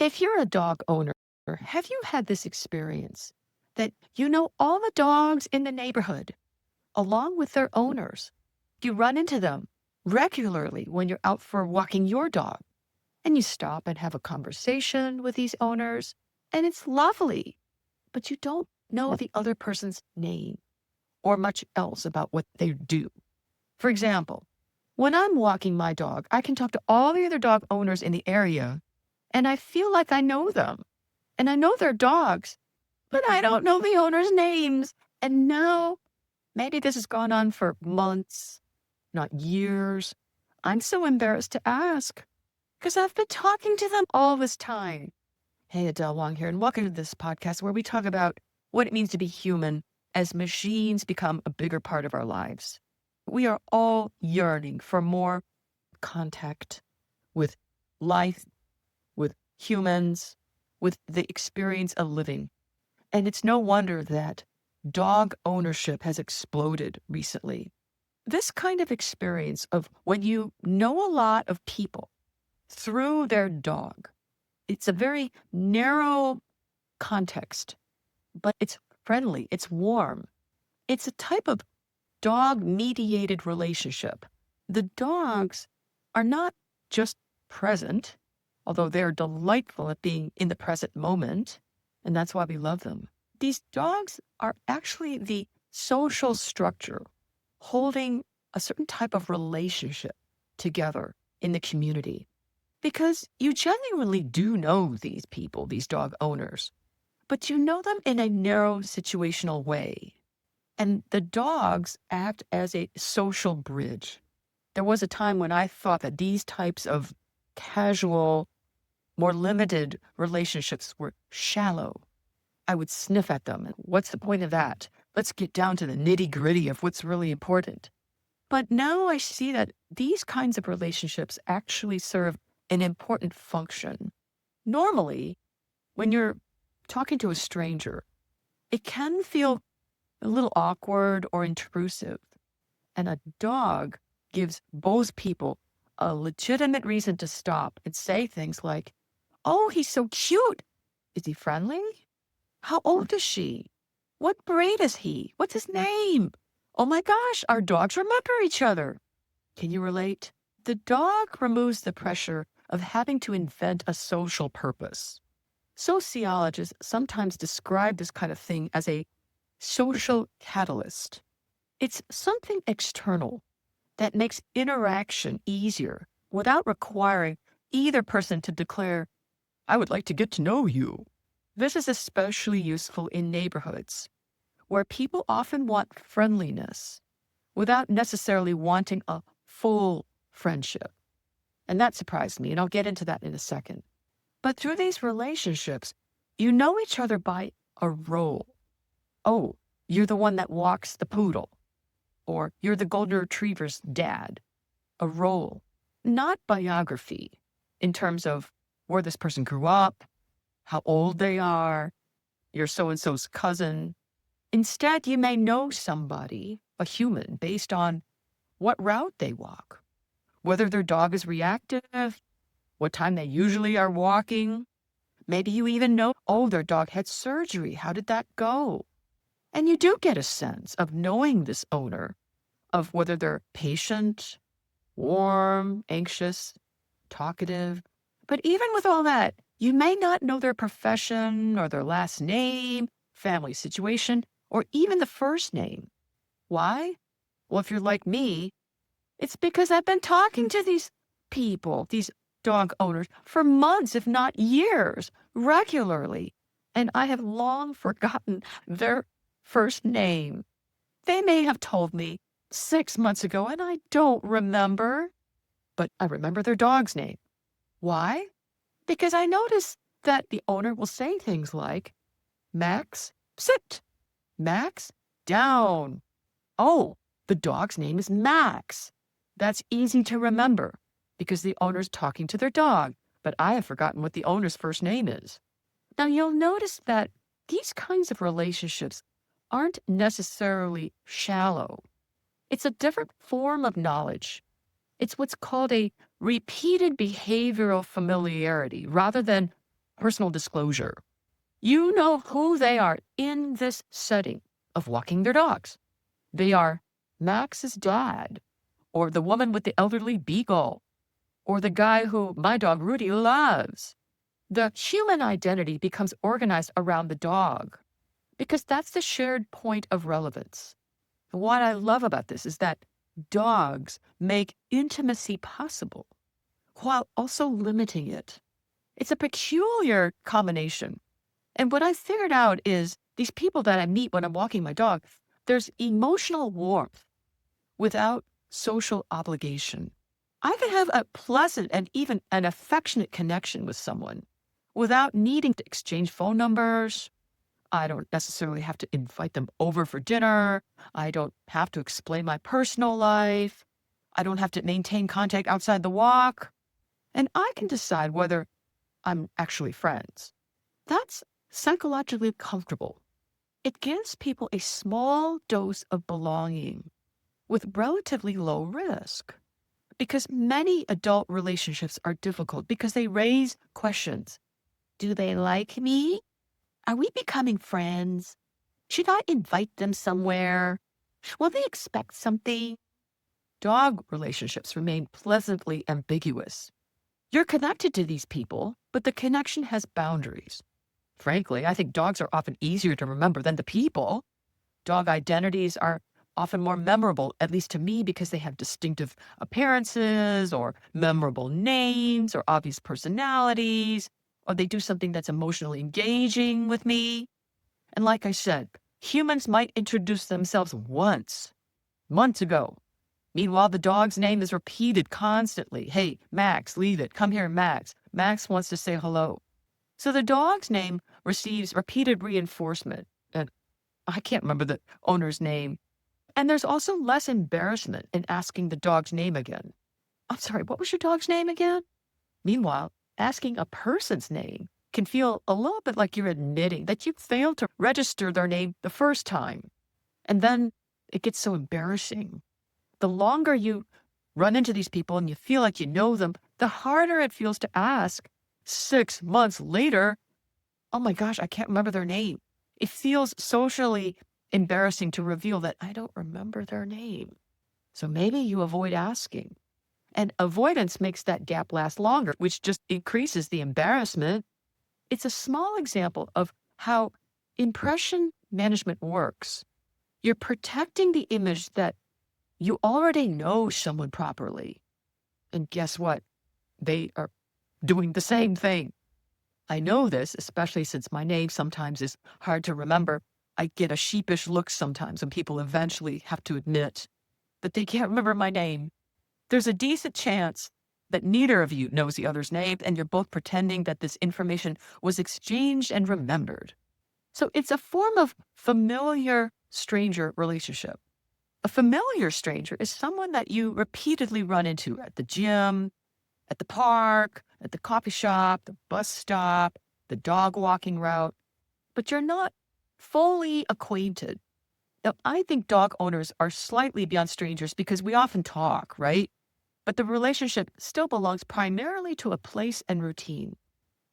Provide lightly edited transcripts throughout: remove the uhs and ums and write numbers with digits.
If you're a dog owner, have you had this experience that you know all the dogs in the neighborhood along with their owners? You run into them regularly when you're out for walking your dog and you stop and have a conversation with these owners, and it's lovely, but you don't know the other person's name or much else about what they do. For example, when I'm walking my dog, I can talk to all the other dog owners in the area, and I feel like I know them and I know their dogs, but I don't know the owners' names. And now maybe this has gone on for months, not years. I'm so embarrassed to ask because I've been talking to them all this time. Hey, Adele Wang here, and welcome to this podcast where we talk about what it means to be human as machines become a bigger part of our lives. We are all yearning for more contact with life, with humans, with the experience of living. And it's no wonder that dog ownership has exploded recently. This kind of experience of when you know a lot of people through their dog, it's a very narrow context, but it's friendly, it's warm. It's a type of dog-mediated relationship. The dogs are not just present, although they're delightful at being in the present moment, and that's why we love them. These dogs are actually the social structure holding a certain type of relationship together in the community. Because you genuinely do know these people, these dog owners, but you know them in a narrow situational way. And the dogs act as a social bridge. There was a time when I thought that these types of casual, more limited relationships were shallow. I would sniff at them. And what's the point of that? Let's get down to the nitty gritty of what's really important. But now I see that these kinds of relationships actually serve an important function. Normally, when you're talking to a stranger, it can feel a little awkward or intrusive. And a dog gives both people a legitimate reason to stop and say things like, "Oh, he's so cute. Is he friendly? How old is she? What breed is he? What's his name? Oh my gosh, our dogs remember each other." Can you relate? The dog removes the pressure of having to invent a social purpose. Sociologists sometimes describe this kind of thing as a social catalyst. It's something external that makes interaction easier without requiring either person to declare, "I would like to get to know you." This is especially useful in neighborhoods where people often want friendliness without necessarily wanting a full friendship. And that surprised me, and I'll get into that in a second. But through these relationships, you know each other by a role. Oh, you're the one that walks the poodle, or you're the golden retriever's dad. A role, not biography in terms of where this person grew up, how old they are, you're so-and-so's cousin. Instead, you may know somebody, a human, based on what route they walk, whether their dog is reactive, what time they usually are walking. Maybe you even know, oh, their dog had surgery. How did that go? And you do get a sense of knowing this owner, of whether they're patient, warm, anxious, talkative. But even with all that, you may not know their profession or their last name, family situation, or even the first name. Why? Well, if you're like me, it's because I've been talking to these people, these dog owners, for months, if not years, regularly. And I have long forgotten their first name. They may have told me 6 months ago, and I don't remember, but I remember their dog's name. Why? Because I notice that the owner will say things like, "Max, sit. Max, down." Oh, the dog's name is Max. That's easy to remember because the owner's talking to their dog, but I have forgotten what the owner's first name is. Now, you'll notice that these kinds of relationships aren't necessarily shallow. It's a different form of knowledge. It's what's called a repeated behavioral familiarity rather than personal disclosure. You know who they are in this setting of walking their dogs. They are Max's dad, or the woman with the elderly beagle, or the guy who my dog Rudy loves. The human identity becomes organized around the dog because that's the shared point of relevance. What I love about this is that dogs make intimacy possible while also limiting it. It's a peculiar combination. And what I figured out is these people that I meet when I'm walking my dog, there's emotional warmth without social obligation. I can have a pleasant and even an affectionate connection with someone without needing to exchange phone numbers. I don't necessarily have to invite them over for dinner. I don't have to explain my personal life. I don't have to maintain contact outside the walk. And I can decide whether I'm actually friends. That's psychologically comfortable. It gives people a small dose of belonging with relatively low risk. Because many adult relationships are difficult because they raise questions. Do they like me? Are we becoming friends? Should I invite them somewhere? Will they expect something? Dog relationships remain pleasantly ambiguous. You're connected to these people, but the connection has boundaries. Frankly, I think dogs are often easier to remember than the people. Dog identities are often more memorable, at least to me, because they have distinctive appearances or memorable names or obvious personalities, or they do something that's emotionally engaging with me. And like I said, humans might introduce themselves once, months ago. Meanwhile, the dog's name is repeated constantly. Hey, Max, leave it. Come here, Max. Max wants to say hello. So the dog's name receives repeated reinforcement. And I can't remember the owner's name. And there's also less embarrassment in asking the dog's name again. I'm sorry, what was your dog's name again? Meanwhile, asking a person's name can feel a little bit like you're admitting that you failed to register their name the first time. And then it gets so embarrassing. The longer you run into these people and you feel like you know them, the harder it feels to ask 6 months later, oh my gosh, I can't remember their name. It feels socially embarrassing to reveal that I don't remember their name. So maybe you avoid asking. And avoidance makes that gap last longer, which just increases the embarrassment. It's a small example of how impression management works. You're protecting the image that you already know someone properly. And guess what? They are doing the same thing. I know this, especially since my name sometimes is hard to remember. I get a sheepish look sometimes when people eventually have to admit that they can't remember my name. There's a decent chance that neither of you knows the other's name, and you're both pretending that this information was exchanged and remembered. So it's a form of familiar stranger relationship. A familiar stranger is someone that you repeatedly run into at the gym, at the park, at the coffee shop, the bus stop, the dog walking route, but you're not fully acquainted. Now, I think dog owners are slightly beyond strangers because we often talk, right? But the relationship still belongs primarily to a place and routine.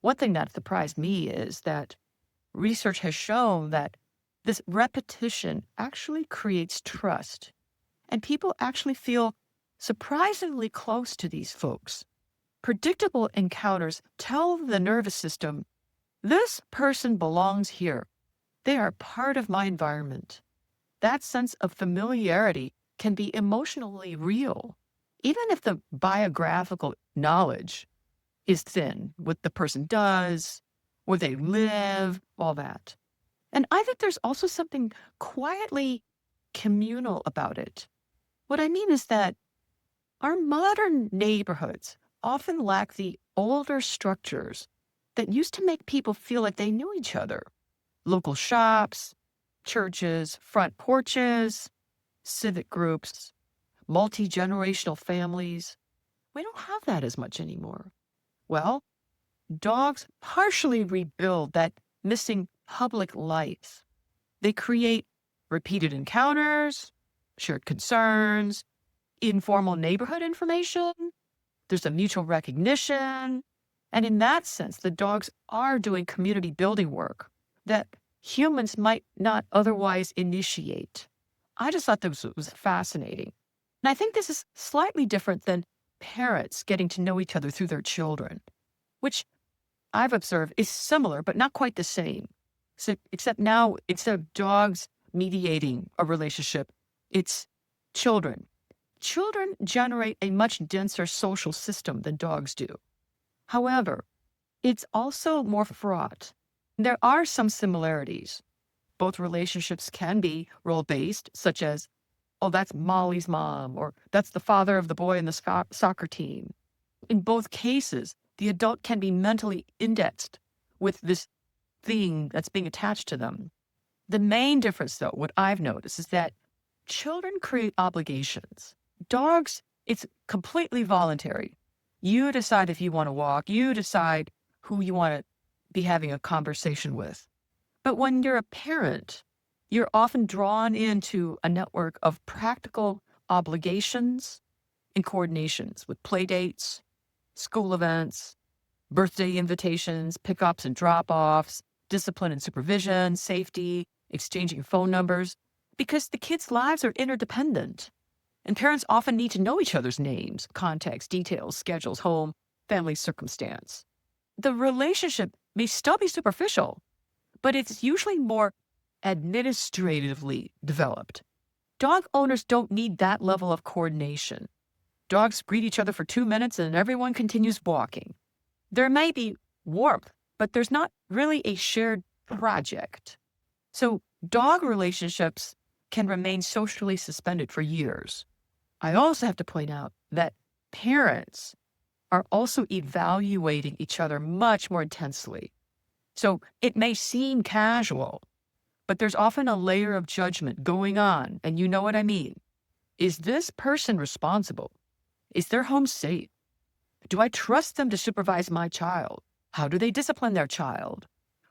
One thing that surprised me is that research has shown that this repetition actually creates trust, and people actually feel surprisingly close to these folks. Predictable encounters tell the nervous system, this person belongs here. They are part of my environment. That sense of familiarity can be emotionally real, even if the biographical knowledge is thin, what the person does, where they live, all that. And I think there's also something quietly communal about it. What I mean is that our modern neighborhoods often lack the older structures that used to make people feel like they knew each other. Local shops, churches, front porches, civic groups, multi-generational families. We don't have that as much anymore. Well, dogs partially rebuild that missing public life. They create repeated encounters, shared concerns, informal neighborhood information. There's a mutual recognition. And in that sense, the dogs are doing community building work that humans might not otherwise initiate. I just thought this was fascinating. And I think this is slightly different than parents getting to know each other through their children, which I've observed is similar, but not quite the same. So, except now, instead of dogs mediating a relationship, it's children. Children generate a much denser social system than dogs do. However, it's also more fraught. There are some similarities. Both relationships can be role-based, such as, oh, that's Molly's mom, or that's the father of the boy in the soccer team. In both cases, the adult can be mentally indexed with this thing that's being attached to them. The main difference, though, what I've noticed is that children create obligations. Dogs, it's completely voluntary. You decide if you want to walk. You decide who you want to be having a conversation with. But when you're a parent, you're often drawn into a network of practical obligations and coordinations with play dates, school events, birthday invitations, pickups and drop-offs, discipline and supervision, safety, exchanging phone numbers, because the kids' lives are interdependent. And parents often need to know each other's names, context, details, schedules, home, family circumstance. The relationship may still be superficial, but it's usually more administratively developed. Dog owners don't need that level of coordination. Dogs greet each other for 2 minutes and everyone continues walking. There may be warmth, but there's not really a shared project. So dog relationships can remain socially suspended for years. I also have to point out that parents are also evaluating each other much more intensely. So it may seem casual, but there's often a layer of judgment going on, and you know what I mean. Is this person responsible? Is their home safe? Do I trust them to supervise my child? How do they discipline their child?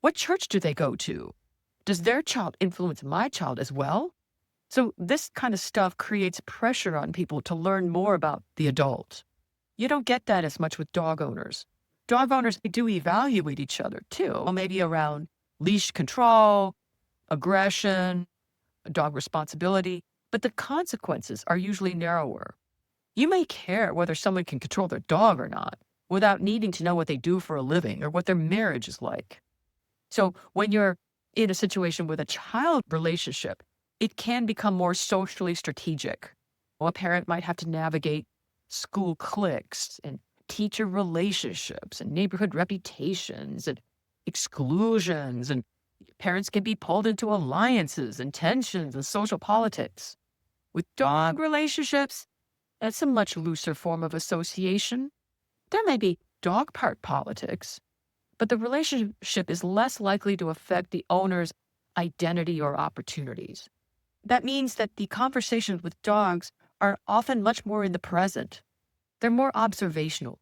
What church do they go to? Does their child influence my child as well? So this kind of stuff creates pressure on people to learn more about the adult. You don't get that as much with dog owners. Dog owners, they do evaluate each other too, maybe around leash control, aggression, dog responsibility, but the consequences are usually narrower. You may care whether someone can control their dog or not without needing to know what they do for a living or what their marriage is like. So when you're in a situation with a child relationship, it can become more socially strategic. Well, a parent might have to navigate school cliques and teacher relationships and neighborhood reputations and exclusions, and parents can be pulled into alliances and tensions and social politics. With dog relationships, that's a much looser form of association. There may be dog park politics, but the relationship is less likely to affect the owner's identity or opportunities. That means that the conversations with dogs are often much more in the present. They're more observational.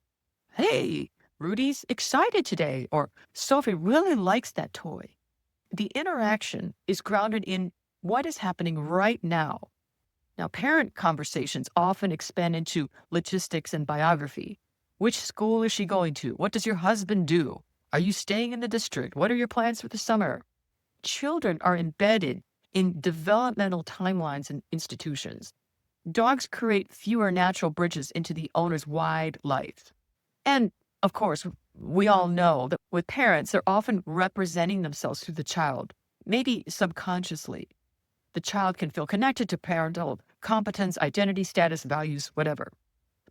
Hey, Rudy's excited today, or Sophie really likes that toy. The interaction is grounded in what is happening right now. Now, parent conversations often expand into logistics and biography. Which school is she going to? What does your husband do? Are you staying in the district? What are your plans for the summer? Children are embedded in developmental timelines and institutions. Dogs create fewer natural bridges into the owner's wide life. And, of course, we all know that with parents, they're often representing themselves through the child, maybe subconsciously. The child can feel connected to parental competence, identity, status, values, whatever.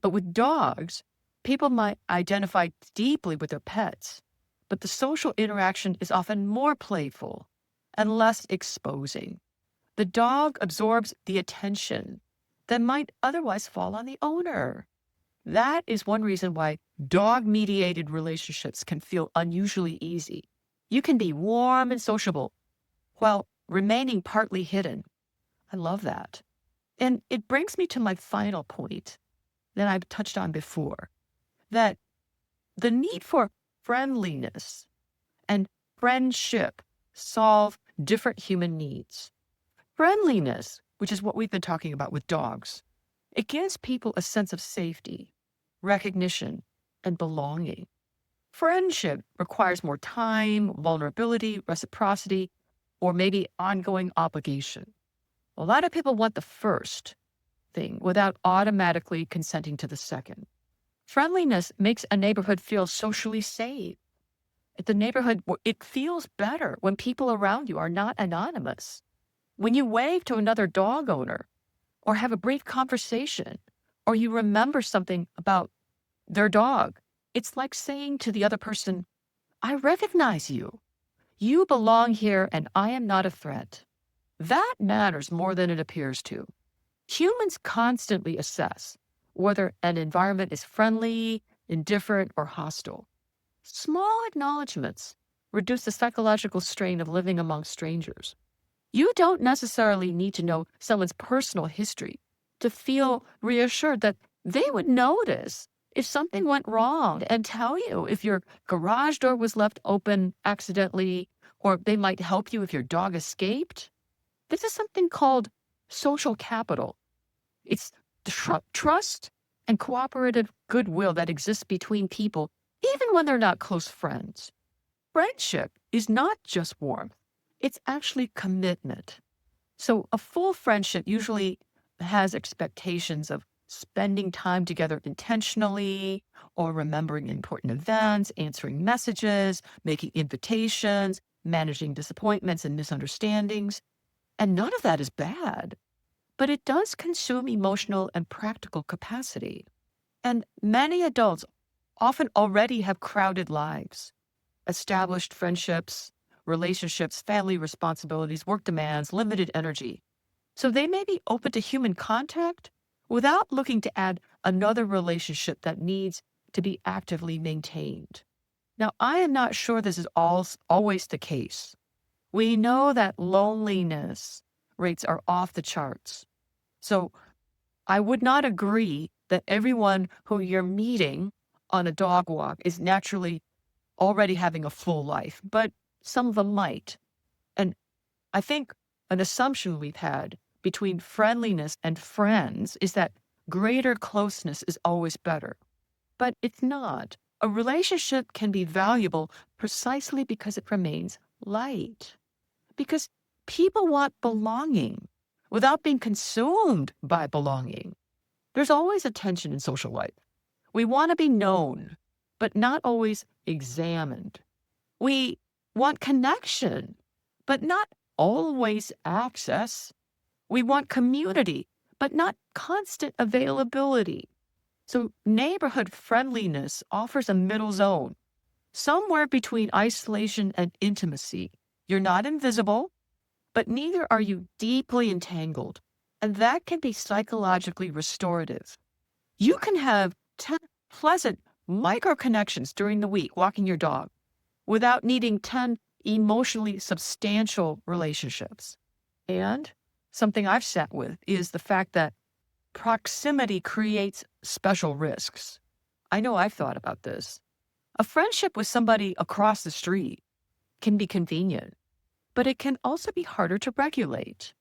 But with dogs, people might identify deeply with their pets, but the social interaction is often more playful and less exposing. The dog absorbs the attention that might otherwise fall on the owner. That is one reason why dog-mediated relationships can feel unusually easy. You can be warm and sociable while remaining partly hidden. I love that. And it brings me to my final point that I've touched on before, that the need for friendliness and friendship solve different human needs. Friendliness, which is what we've been talking about with dogs, it gives people a sense of safety, recognition, and belonging. Friendship requires more time, vulnerability, reciprocity, or maybe ongoing obligation. A lot of people want the first thing without automatically consenting to the second. Friendliness makes a neighborhood feel socially safe. The neighborhood, it feels better when people around you are not anonymous. When you wave to another dog owner or have a brief conversation or you remember something about their dog, it's like saying to the other person, I recognize you. You belong here and I am not a threat. That matters more than it appears to. Humans constantly assess whether an environment is friendly, indifferent, or hostile. Small acknowledgments reduce the psychological strain of living among strangers. You don't necessarily need to know someone's personal history to feel reassured that they would notice if something went wrong and tell you if your garage door was left open accidentally, or they might help you if your dog escaped. This is something called social capital. It's the trust and cooperative goodwill that exists between people, even when they're not close friends. Friendship is not just warmth, it's actually commitment. So, a full friendship usually has expectations of spending time together intentionally, or remembering important events, answering messages, making invitations, managing disappointments and misunderstandings. And none of that is bad, but it does consume emotional and practical capacity. And many adults often already have crowded lives, established friendships, relationships, family responsibilities, work demands, limited energy. So they may be open to human contact without looking to add another relationship that needs to be actively maintained. Now, I am not sure this is always the case. We know that loneliness rates are off the charts. So I would not agree that everyone who you're meeting on a dog walk is naturally already having a full life, but some of them might. And I think an assumption we've had between friendliness and friends is that greater closeness is always better. But it's not. A relationship can be valuable precisely because it remains light. Because people want belonging without being consumed by belonging. There's always a tension in social life. We want to be known, but not always examined. We want connection, but not always access. We want community, but not constant availability. So neighborhood friendliness offers a middle zone, somewhere between isolation and intimacy. You're not invisible, but neither are you deeply entangled. And that can be psychologically restorative. You can have 10 pleasant micro connections during the week walking your dog without needing 10 emotionally substantial relationships. And something I've sat with is the fact that proximity creates special risks. I know I've thought about this. A friendship with somebody across the street can be convenient, but it can also be harder to regulate.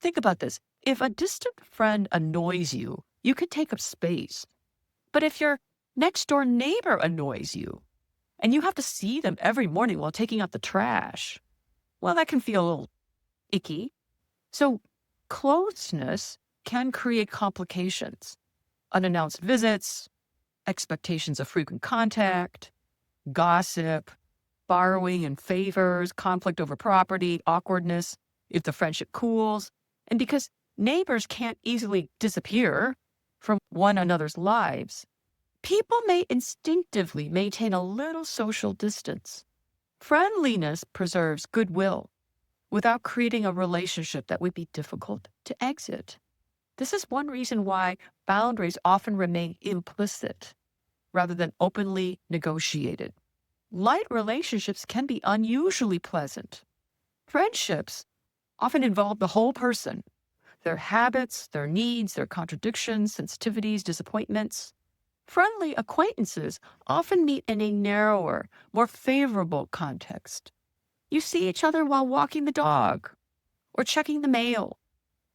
Think about this. If a distant friend annoys you, you can take up space. But if your next door neighbor annoys you and you have to see them every morning while taking out the trash, well, that can feel a little icky. So closeness can create complications, unannounced visits, expectations of frequent contact, gossip, borrowing and favors, conflict over property, awkwardness if the friendship cools. And because neighbors can't easily disappear from one another's lives, people may instinctively maintain a little social distance. Friendliness preserves goodwill without creating a relationship that would be difficult to exit. This is one reason why boundaries often remain implicit rather than openly negotiated. Light relationships can be unusually pleasant. Friendships often involve the whole person, their habits, their needs, their contradictions, sensitivities, disappointments. Friendly acquaintances often meet in a narrower, more favorable context. You see each other while walking the dog, or checking the mail,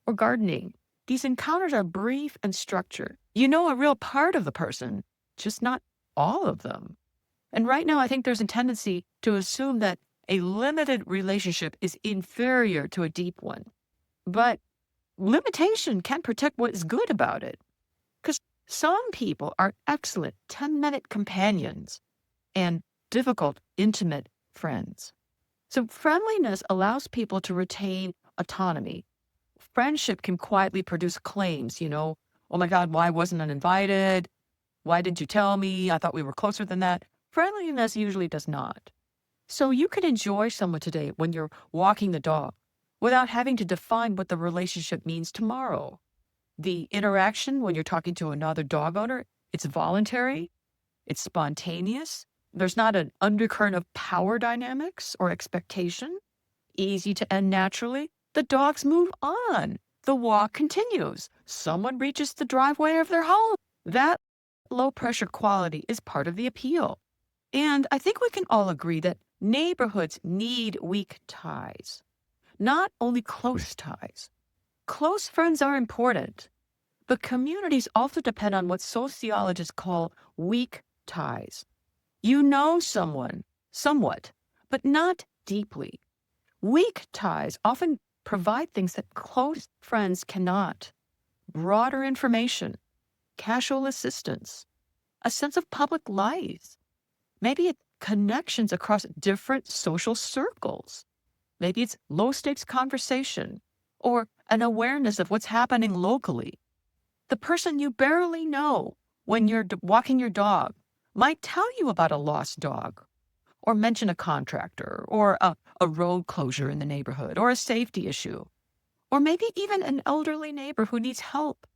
or gardening. These encounters are brief and structured. You know a real part of the person, just not all of them. And right now, I think there's a tendency to assume that a limited relationship is inferior to a deep one. But limitation can protect what is good about it. Because some people are excellent 10-minute companions and difficult, intimate friends. So friendliness allows people to retain autonomy. Friendship can quietly produce claims, oh my God, why wasn't I invited? Why didn't you tell me? I thought we were closer than that. Friendliness usually does not. So you can enjoy someone today when you're walking the dog without having to define what the relationship means tomorrow. The interaction when you're talking to another dog owner, it's voluntary, it's spontaneous. There's not an undercurrent of power dynamics or expectation. Easy to end naturally. The dogs move on. The walk continues. Someone reaches the driveway of their home. That low pressure quality is part of the appeal. And I think we can all agree that neighborhoods need weak ties, not only close ties. Close friends are important, but communities also depend on what sociologists call weak ties. You know someone, somewhat, but not deeply. Weak ties often provide things that close friends cannot: broader information, casual assistance, a sense of public life. Maybe it's connections across different social circles. Maybe it's low stakes conversation or an awareness of what's happening locally. The person you barely know when you're walking your dog might tell you about a lost dog or mention a contractor or a road closure in the neighborhood or a safety issue, or maybe even an elderly neighbor who needs help.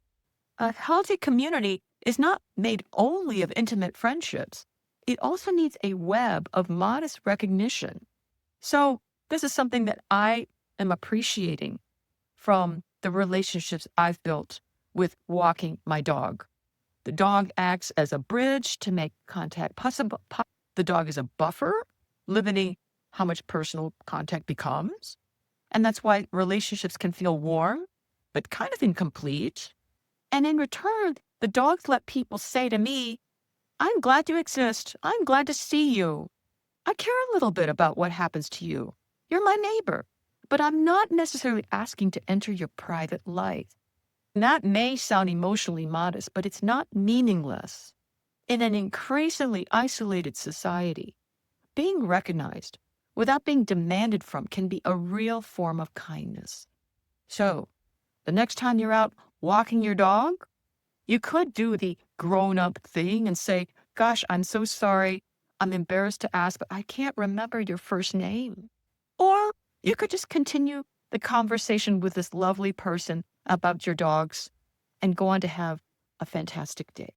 A healthy community is not made only of intimate friendships. It also needs a web of modest recognition. So this is something that I am appreciating from the relationships I've built with walking my dog. The dog acts as a bridge to make contact possible. The dog is a buffer, limiting how much personal contact becomes. And that's why relationships can feel warm, but kind of incomplete. And in return, the dogs let people say to me, I'm glad you exist. I'm glad to see you. I care a little bit about what happens to you. You're my neighbor, but I'm not necessarily asking to enter your private life. And that may sound emotionally modest, but it's not meaningless. In an increasingly isolated society, being recognized without being demanded from can be a real form of kindness. So, the next time you're out walking your dog, you could do the grown up thing and say, gosh, I'm so sorry. I'm embarrassed to ask, but I can't remember your first name. Or you could just continue the conversation with this lovely person about your dogs and go on to have a fantastic day.